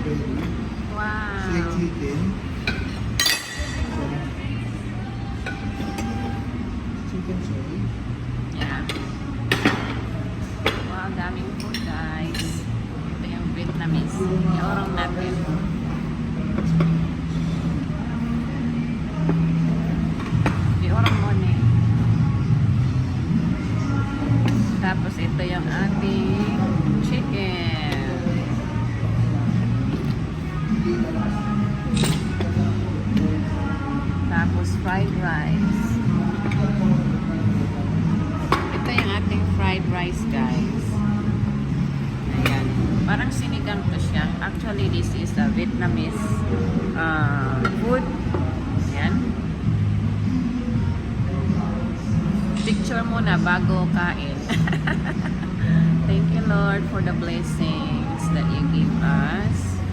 strawberry, Wow. sweet chicken, chicken sorry. Yeah. Wow, daming food guys. Ito yung Vietnamese. Iorong natin. Iorong mo na. Tapos ito yung ating chicken. Tapos fried rice. Ito yung ating fried rice guys. Ayan. Parang sinigang to siya. Actually, this is a Vietnamese food. Ayan. Picture muna bago kain. Thank you Lord for the blessings that you give us.